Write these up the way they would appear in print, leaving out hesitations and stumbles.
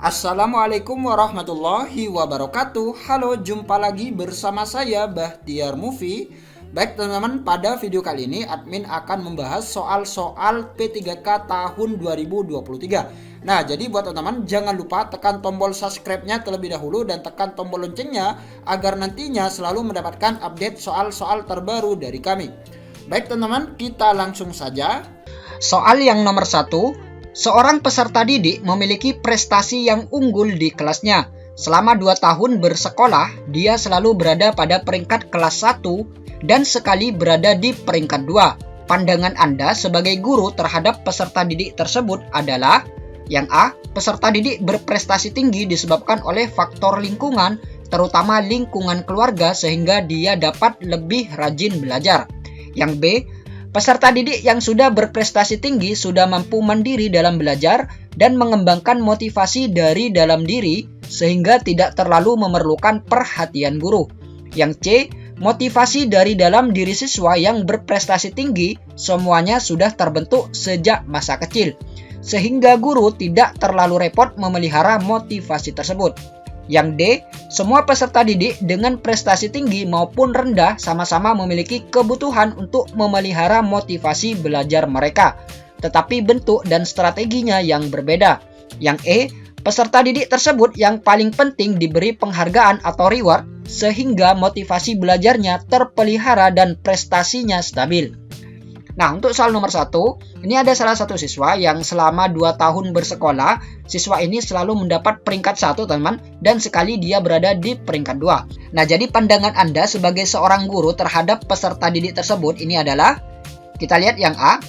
Assalamualaikum warahmatullahi wabarakatuh. Halo, jumpa lagi bersama saya Bahtiar Movie. Baik teman-teman, pada video kali ini admin akan membahas soal-soal P3K tahun 2023. Nah, jadi buat teman-teman jangan lupa tekan tombol subscribe-nya terlebih dahulu dan tekan tombol loncengnya agar nantinya selalu mendapatkan update soal-soal terbaru dari kami. Baik teman-teman, kita langsung saja. Soal yang nomor 1. Seorang peserta didik memiliki prestasi yang unggul di kelasnya. Selama 2 tahun bersekolah, dia selalu berada pada peringkat kelas 1 dan sekali berada di peringkat 2. Pandangan Anda sebagai guru terhadap peserta didik tersebut adalah: yang A, peserta didik berprestasi tinggi disebabkan oleh faktor lingkungan, terutama lingkungan keluarga sehingga dia dapat lebih rajin belajar. Yang B, peserta didik yang sudah berprestasi tinggi sudah mampu mandiri dalam belajar dan mengembangkan motivasi dari dalam diri sehingga tidak terlalu memerlukan perhatian guru. Yang C, motivasi dari dalam diri siswa yang berprestasi tinggi semuanya sudah terbentuk sejak masa kecil sehingga guru tidak terlalu repot memelihara motivasi tersebut. Yang D, semua peserta didik dengan prestasi tinggi maupun rendah sama-sama memiliki kebutuhan untuk memelihara motivasi belajar mereka, tetapi bentuk dan strateginya yang berbeda. Yang E, peserta didik tersebut yang paling penting diberi penghargaan atau reward sehingga motivasi belajarnya terpelihara dan prestasinya stabil. Nah, untuk soal nomor 1, ini ada salah satu siswa yang selama 2 tahun bersekolah, siswa ini selalu mendapat peringkat 1, teman-teman, dan sekali dia berada di peringkat 2. Nah, jadi pandangan Anda sebagai seorang guru terhadap peserta didik tersebut ini adalah, kita lihat yang A.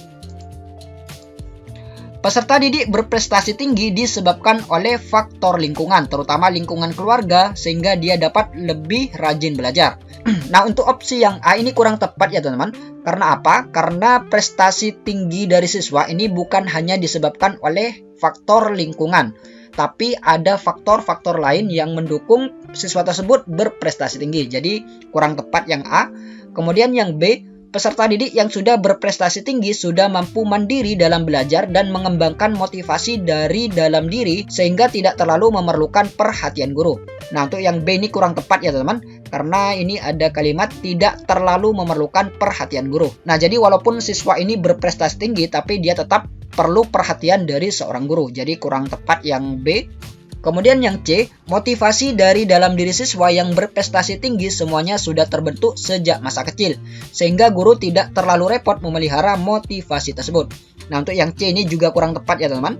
Peserta didik berprestasi tinggi disebabkan oleh faktor lingkungan, terutama lingkungan keluarga, sehingga dia dapat lebih rajin belajar. Nah, untuk opsi yang A ini kurang tepat ya teman-teman. Karena apa? Karena prestasi tinggi dari siswa ini bukan hanya disebabkan oleh faktor lingkungan, tapi ada faktor-faktor lain yang mendukung siswa tersebut berprestasi tinggi. Jadi kurang tepat yang A. Kemudian yang B, peserta didik yang sudah berprestasi tinggi sudah mampu mandiri dalam belajar dan mengembangkan motivasi dari dalam diri sehingga tidak terlalu memerlukan perhatian guru. Nah, untuk yang B ini kurang tepat ya teman-teman, karena ini ada kalimat tidak terlalu memerlukan perhatian guru. Nah, jadi walaupun siswa ini berprestasi tinggi tapi dia tetap perlu perhatian dari seorang guru. Jadi kurang tepat yang B. Kemudian yang C, motivasi dari dalam diri siswa yang berprestasi tinggi semuanya sudah terbentuk sejak masa kecil, sehingga guru tidak terlalu repot memelihara motivasi tersebut. Nah, untuk yang C ini juga kurang tepat ya teman-teman.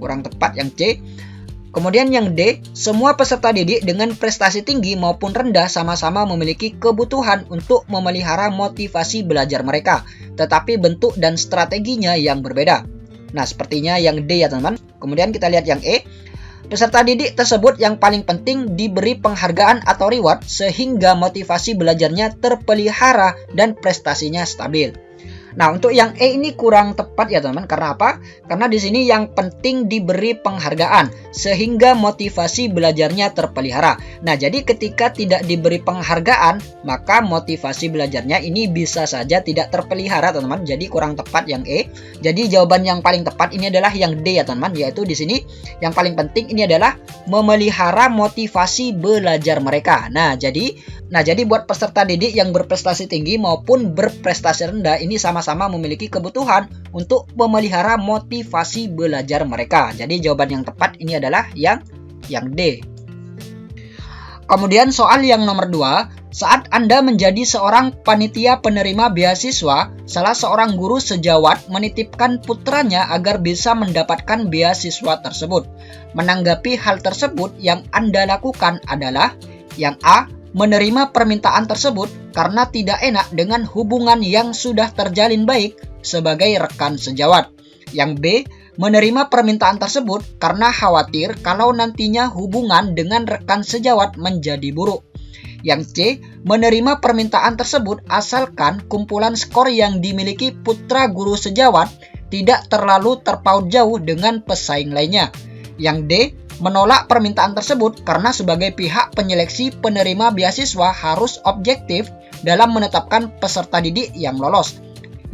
Kurang tepat yang C. Kemudian yang D, semua peserta didik dengan prestasi tinggi maupun rendah sama-sama memiliki kebutuhan untuk memelihara motivasi belajar mereka, tetapi bentuk dan strateginya yang berbeda. Nah, sepertinya yang D ya teman-teman. Kemudian kita lihat yang E. Peserta didik tersebut yang paling penting diberi penghargaan atau reward sehingga motivasi belajarnya terpelihara dan prestasinya stabil. Nah, untuk yang E ini kurang tepat ya teman-teman. Karena apa? Karena di sini yang penting diberi penghargaan sehingga motivasi belajarnya terpelihara. Nah, jadi ketika tidak diberi penghargaan, maka motivasi belajarnya ini bisa saja tidak terpelihara teman-teman. Jadi kurang tepat yang E. Jadi jawaban yang paling tepat ini adalah yang D ya teman-teman, yaitu di sini yang paling penting ini adalah memelihara motivasi belajar mereka. Nah, jadi buat peserta didik yang berprestasi tinggi maupun berprestasi rendah ini sama-sama memiliki kebutuhan untuk memelihara motivasi belajar mereka. Jadi jawaban yang tepat ini adalah yang D. Kemudian soal yang nomor 2, saat Anda menjadi seorang panitia penerima beasiswa, salah seorang guru sejawat menitipkan putranya agar bisa mendapatkan beasiswa tersebut. Menanggapi hal tersebut yang Anda lakukan adalah yang A, menerima permintaan tersebut karena tidak enak dengan hubungan yang sudah terjalin baik sebagai rekan sejawat. Yang B, menerima permintaan tersebut karena khawatir kalau nantinya hubungan dengan rekan sejawat menjadi buruk. Yang C, menerima permintaan tersebut asalkan kumpulan skor yang dimiliki putra guru sejawat tidak terlalu terpaut jauh dengan pesaing lainnya. Yang D, menolak permintaan tersebut karena sebagai pihak penyeleksi penerima beasiswa harus objektif dalam menetapkan peserta didik yang lolos.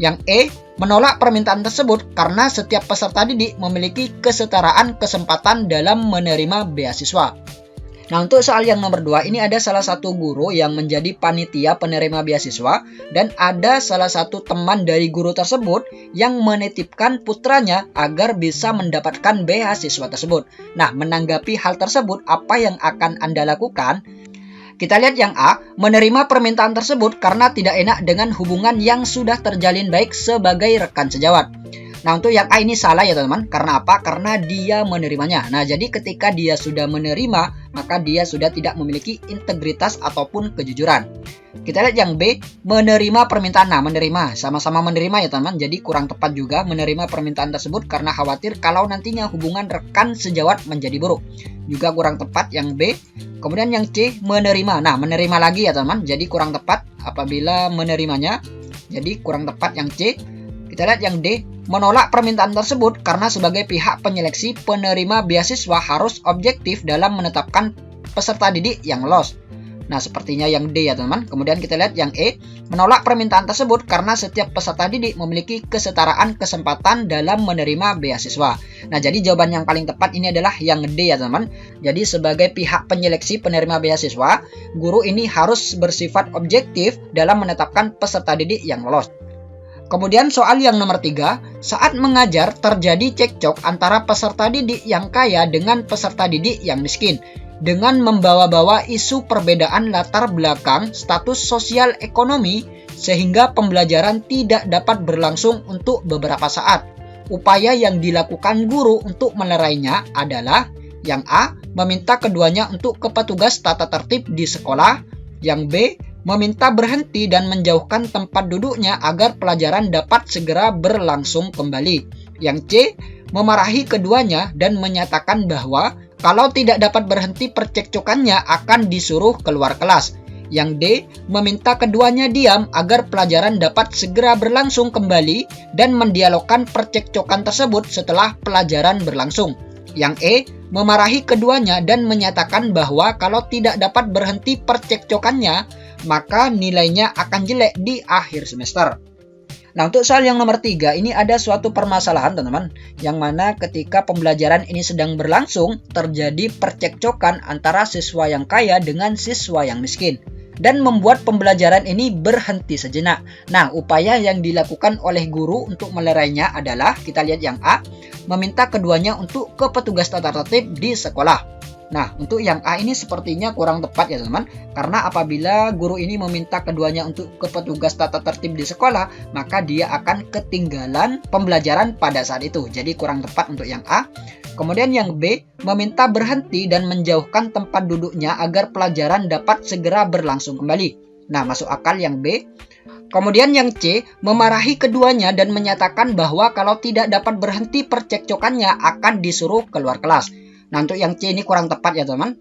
Yang E, menolak permintaan tersebut karena setiap peserta didik memiliki kesetaraan kesempatan dalam menerima beasiswa. Nah, untuk soal yang nomor 2, ini ada salah satu guru yang menjadi panitia penerima beasiswa dan ada salah satu teman dari guru tersebut yang menitipkan putranya agar bisa mendapatkan beasiswa tersebut. Nah, menanggapi hal tersebut, apa yang akan Anda lakukan? Kita lihat yang A, menerima permintaan tersebut karena tidak enak dengan hubungan yang sudah terjalin baik sebagai rekan sejawat. Nah, untuk yang A ini salah ya teman-teman. Karena apa? Karena dia menerimanya. Nah, jadi ketika dia sudah menerima, maka dia sudah tidak memiliki integritas ataupun kejujuran. Kita lihat yang B, menerima permintaan. Nah, menerima, sama-sama menerima ya teman-teman. Jadi kurang tepat juga menerima permintaan tersebut karena khawatir kalau nantinya hubungan rekan sejawat menjadi buruk. Juga kurang tepat yang B. Kemudian yang C, menerima. Nah, menerima lagi ya teman-teman. Jadi kurang tepat apabila menerimanya. Jadi kurang tepat yang C. Kita lihat yang D, menolak permintaan tersebut karena sebagai pihak penyeleksi penerima beasiswa harus objektif dalam menetapkan peserta didik yang lolos. Nah, sepertinya yang D ya teman-teman. Kemudian kita lihat yang E, menolak permintaan tersebut karena setiap peserta didik memiliki kesetaraan kesempatan dalam menerima beasiswa. Nah, jadi jawaban yang paling tepat ini adalah yang D ya teman-teman. Jadi sebagai pihak penyeleksi penerima beasiswa, guru ini harus bersifat objektif dalam menetapkan peserta didik yang lolos. Kemudian soal yang nomor 3, saat mengajar terjadi cekcok antara peserta didik yang kaya dengan peserta didik yang miskin dengan membawa-bawa isu perbedaan latar belakang status sosial ekonomi sehingga pembelajaran tidak dapat berlangsung untuk beberapa saat. Upaya yang dilakukan guru untuk melerainya adalah yang A, meminta keduanya untuk ke petugas tata tertib di sekolah, yang B, meminta berhenti dan menjauhkan tempat duduknya agar pelajaran dapat segera berlangsung kembali. Yang C, memarahi keduanya dan menyatakan bahwa kalau tidak dapat berhenti percekcokannya akan disuruh keluar kelas. Yang D, meminta keduanya diam agar pelajaran dapat segera berlangsung kembali dan mendialogkan percekcokan tersebut setelah pelajaran berlangsung. Yang E, memarahi keduanya dan menyatakan bahwa kalau tidak dapat berhenti percekcokannya, maka nilainya akan jelek di akhir semester. Nah, untuk soal yang nomor 3, ini ada suatu permasalahan teman-teman, yang mana ketika pembelajaran ini sedang berlangsung, terjadi percekcokan antara siswa yang kaya dengan siswa yang miskin, dan membuat pembelajaran ini berhenti sejenak. Nah, upaya yang dilakukan oleh guru untuk melerainya adalah, kita lihat yang A, meminta keduanya untuk ke petugas tata tertib di sekolah. Nah, untuk yang A ini sepertinya kurang tepat ya teman-teman, karena apabila guru ini meminta keduanya untuk ke petugas tata tertib di sekolah, maka dia akan ketinggalan pembelajaran pada saat itu. Jadi kurang tepat untuk yang A. Kemudian yang B, meminta berhenti dan menjauhkan tempat duduknya agar pelajaran dapat segera berlangsung kembali. Nah, masuk akal yang B. Kemudian yang C, memarahi keduanya dan menyatakan bahwa kalau tidak dapat berhenti percekcokannya akan disuruh keluar kelas. Nah, untuk yang C ini kurang tepat ya teman.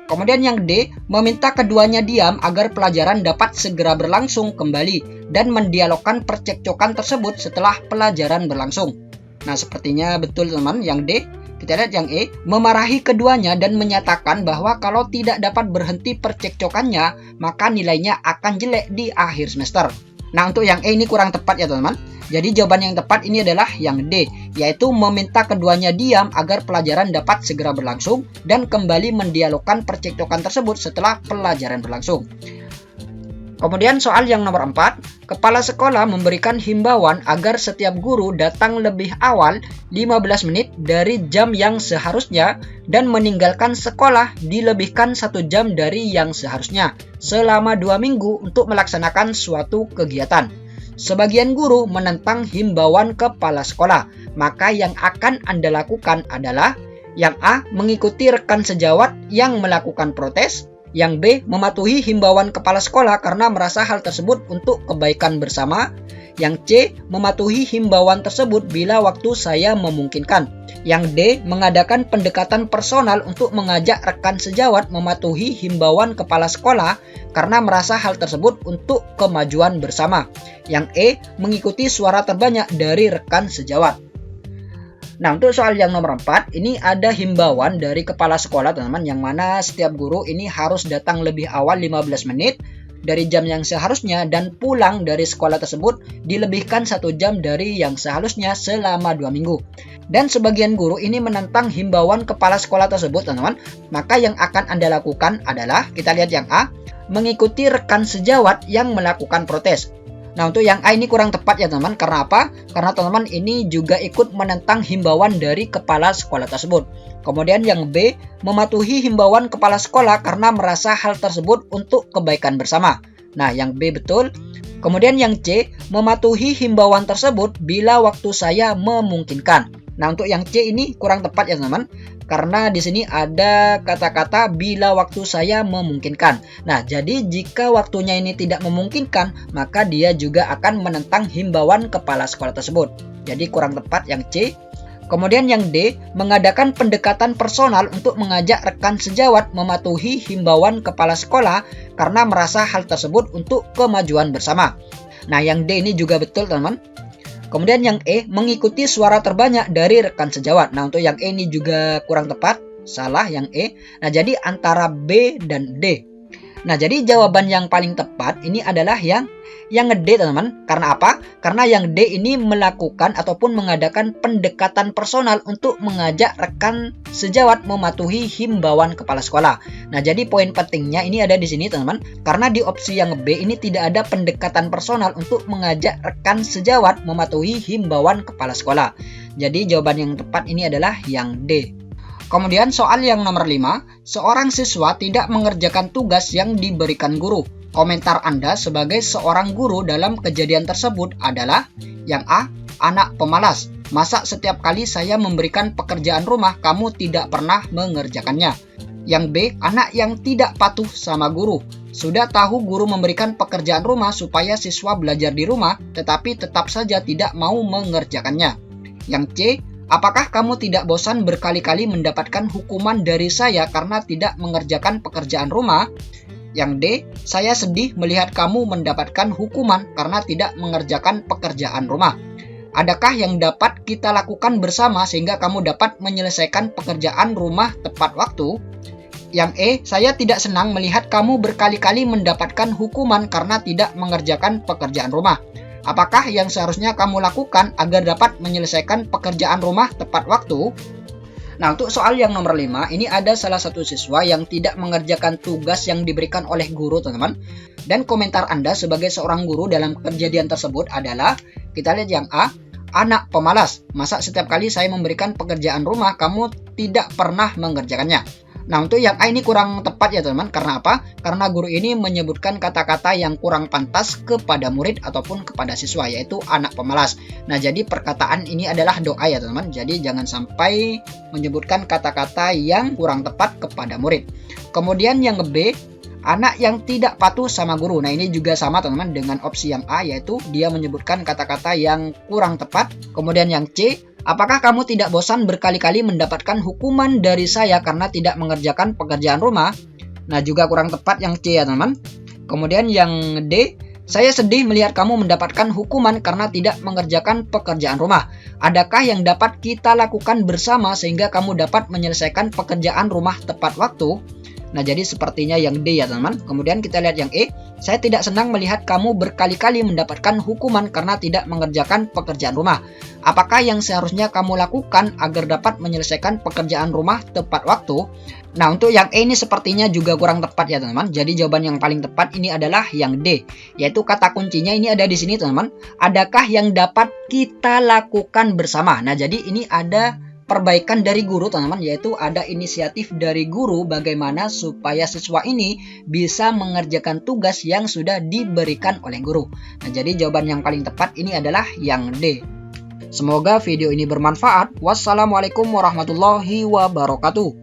Kemudian yang D, meminta keduanya diam agar pelajaran dapat segera berlangsung kembali dan mendialogkan percekcokan tersebut setelah pelajaran berlangsung. Nah, sepertinya betul teman yang D. Kita lihat yang E, memarahi keduanya dan menyatakan bahwa kalau tidak dapat berhenti percekcokannya, maka nilainya akan jelek di akhir semester. Nah, untuk yang E ini kurang tepat ya teman-teman. Jadi jawaban yang tepat ini adalah yang D, yaitu meminta keduanya diam agar pelajaran dapat segera berlangsung dan kembali mendialogkan percekcokan tersebut setelah pelajaran berlangsung. Kemudian soal yang nomor 4, kepala sekolah memberikan himbauan agar setiap guru datang lebih awal 15 menit dari jam yang seharusnya dan meninggalkan sekolah dilebihkan 1 jam dari yang seharusnya selama 2 minggu untuk melaksanakan suatu kegiatan. Sebagian guru menentang himbauan kepala sekolah, maka yang akan Anda lakukan adalah yang A, mengikuti rekan sejawat yang melakukan protes, yang B, mematuhi himbauan kepala sekolah karena merasa hal tersebut untuk kebaikan bersama, yang C, mematuhi himbauan tersebut bila waktu saya memungkinkan, yang D, mengadakan pendekatan personal untuk mengajak rekan sejawat mematuhi himbauan kepala sekolah karena merasa hal tersebut untuk kemajuan bersama, yang E, mengikuti suara terbanyak dari rekan sejawat. Nah, untuk soal yang nomor 4, ini ada himbauan dari kepala sekolah, teman-teman, yang mana setiap guru ini harus datang lebih awal 15 menit dari jam yang seharusnya dan pulang dari sekolah tersebut dilebihkan 1 jam dari yang seharusnya selama 2 minggu. Dan sebagian guru ini menentang himbauan kepala sekolah tersebut, teman-teman. Maka yang akan Anda lakukan adalah, kita lihat yang A, mengikuti rekan sejawat yang melakukan protes. Nah, untuk yang A ini kurang tepat ya teman-teman. Karena apa? Karena teman-teman ini juga ikut menentang himbauan dari kepala sekolah tersebut. Kemudian yang B, mematuhi himbauan kepala sekolah karena merasa hal tersebut untuk kebaikan bersama. Nah, yang B betul. Kemudian yang C, mematuhi himbauan tersebut bila waktu saya memungkinkan. Nah, untuk yang C ini kurang tepat ya teman-teman. Karena di sini ada kata-kata bila waktu saya memungkinkan. Nah, jadi jika waktunya ini tidak memungkinkan, maka dia juga akan menentang himbauan kepala sekolah tersebut. Jadi kurang tepat yang C. Kemudian yang D, mengadakan pendekatan personal untuk mengajak rekan sejawat mematuhi himbauan kepala sekolah karena merasa hal tersebut untuk kemajuan bersama. Nah, yang D ini juga betul teman-teman. Kemudian yang E, mengikuti suara terbanyak dari rekan sejawat. Nah, untuk yang E ini juga kurang tepat. Salah yang E. Nah, jadi antara B dan D. Nah, jadi jawaban yang paling tepat ini adalah yang D, teman-teman. Karena apa? Karena yang D ini melakukan ataupun mengadakan pendekatan personal untuk mengajak rekan sejawat mematuhi himbauan kepala sekolah. Nah, jadi poin pentingnya ini ada di sini, teman-teman. Karena di opsi yang B ini tidak ada pendekatan personal untuk mengajak rekan sejawat mematuhi himbauan kepala sekolah. Jadi jawaban yang tepat ini adalah yang D. Kemudian soal yang nomor 5, seorang siswa tidak mengerjakan tugas yang diberikan guru. Komentar Anda sebagai seorang guru dalam kejadian tersebut adalah yang A, anak pemalas. Masa setiap kali saya memberikan pekerjaan rumah kamu tidak pernah mengerjakannya. Yang B, anak yang tidak patuh sama guru. Sudah tahu guru memberikan pekerjaan rumah supaya siswa belajar di rumah, tetapi tetap saja tidak mau mengerjakannya. Yang C, apakah kamu tidak bosan berkali-kali mendapatkan hukuman dari saya karena tidak mengerjakan pekerjaan rumah? Yang D, saya sedih melihat kamu mendapatkan hukuman karena tidak mengerjakan pekerjaan rumah. Adakah yang dapat kita lakukan bersama sehingga kamu dapat menyelesaikan pekerjaan rumah tepat waktu? Yang E, saya tidak senang melihat kamu berkali-kali mendapatkan hukuman karena tidak mengerjakan pekerjaan rumah. Apakah yang seharusnya kamu lakukan agar dapat menyelesaikan pekerjaan rumah tepat waktu? Nah, untuk soal yang nomor 5, ini ada salah satu siswa yang tidak mengerjakan tugas yang diberikan oleh guru, teman-teman. Dan komentar Anda sebagai seorang guru dalam kejadian tersebut adalah, kita lihat yang A, anak pemalas. Masa setiap kali saya memberikan pekerjaan rumah, kamu tidak pernah mengerjakannya. Nah, untuk yang A ini kurang tepat ya teman-teman. Karena apa? Karena guru ini menyebutkan kata-kata yang kurang pantas kepada murid ataupun kepada siswa, yaitu anak pemalas. Nah, jadi perkataan ini adalah doa ya teman-teman. Jadi jangan sampai menyebutkan kata-kata yang kurang tepat kepada murid. Kemudian yang B, anak yang tidak patuh sama guru. Nah, ini juga sama teman-teman dengan opsi yang A, yaitu dia menyebutkan kata-kata yang kurang tepat. Kemudian yang C, apakah kamu tidak bosan berkali-kali mendapatkan hukuman dari saya karena tidak mengerjakan pekerjaan rumah? Nah, juga kurang tepat yang C ya teman-teman. Kemudian yang D, saya sedih melihat kamu mendapatkan hukuman karena tidak mengerjakan pekerjaan rumah. Adakah yang dapat kita lakukan bersama sehingga kamu dapat menyelesaikan pekerjaan rumah tepat waktu? Nah, jadi sepertinya yang D ya teman-teman. Kemudian kita lihat yang E, saya tidak senang melihat kamu berkali-kali mendapatkan hukuman karena tidak mengerjakan pekerjaan rumah. Apakah yang seharusnya kamu lakukan agar dapat menyelesaikan pekerjaan rumah tepat waktu? Nah, untuk yang E ini sepertinya juga kurang tepat ya teman-teman. Jadi jawaban yang paling tepat ini adalah yang D, yaitu kata kuncinya ini ada di sini teman-teman. Adakah yang dapat kita lakukan bersama? Nah, jadi ini ada perbaikan dari guru teman-teman, yaitu ada inisiatif dari guru bagaimana supaya siswa ini bisa mengerjakan tugas yang sudah diberikan oleh guru. Nah, jadi jawaban yang paling tepat ini adalah yang D. Semoga video ini bermanfaat. Wassalamualaikum warahmatullahi wabarakatuh.